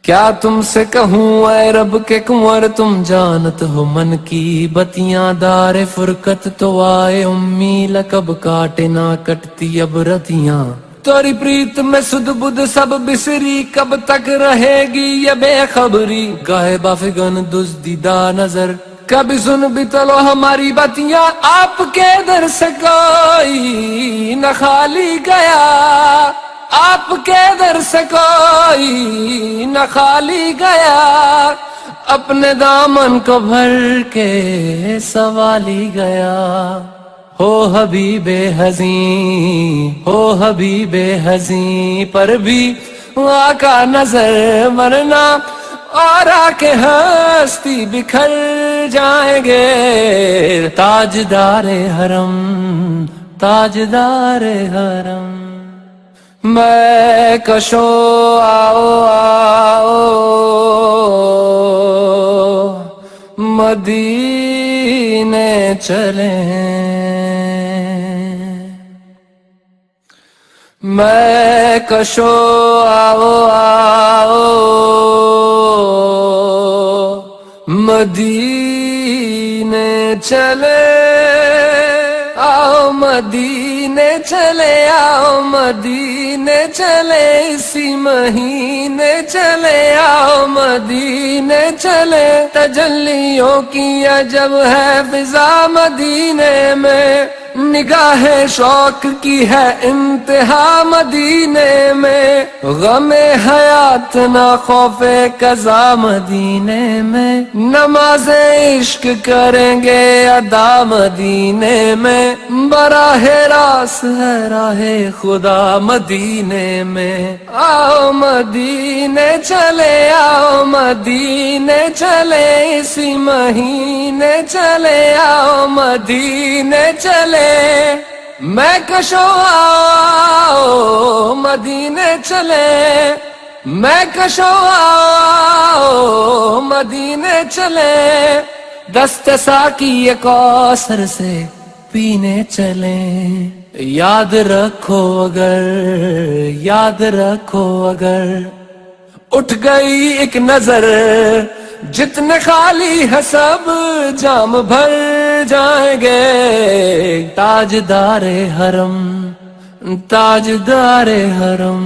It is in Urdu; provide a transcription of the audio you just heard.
کیا تم سے کہوں اے رب کے کنور، تم جانت ہو من کی بتیاں، دار فرقت تو آئے امی، لقب کاٹے نہ کٹتی اب رتیاں، توری پریت میں سد بدھ سب بسری، کب تک رہے گی یہ بے خبری، گاہے بافگن دزدیدہ نظر، کبھی سن بھی تلو ہماری باتیاں، آپ کے در سے کوئی نہ خالی گیا، آپ کے در سے کوئی نہ خالی گیا، اپنے دامن کو بھر کے سوالی گیا، ہو حبیب حزین، ہو حبیب حزین، پر بھی آقا نظر مرنا، اور آ کے ہستی بکھر جائیں گے، تاجدار حرم، تاجدار حرم، میں کشو آؤ آؤ مدینے چلیں، میں کشو آؤ آؤ مدینے چلے، آؤ مدینے چلے، آؤ مدینے چلے، اسی مہینے چلے، آؤ مدینے چلے، تجلیوں کی عجب ہے فضا مدینے میں، نگاہ شوق کی ہے انتہا مدینے میں، غم حیات نہ خوف قضا مدینے میں، نماز عشق کریں گے ادا مدینے میں، براہ راست ہے راہ خدا مدینے میں، آؤ مدینے چلے، آؤ مدینے چلے، اسی مہینے چلے، آؤ مدینے چلے، میں کشو آؤ مدینے چلے، میں کشو آؤ مدینے چلے، دست ساقی کوثر سے پینے چلیں، یاد رکھو اگر، یاد رکھو اگر اٹھ گئی ایک نظر، جتنے خالی ہے سب جام بھر جائیں گے، تاجدار حرم، تاجدار حرم۔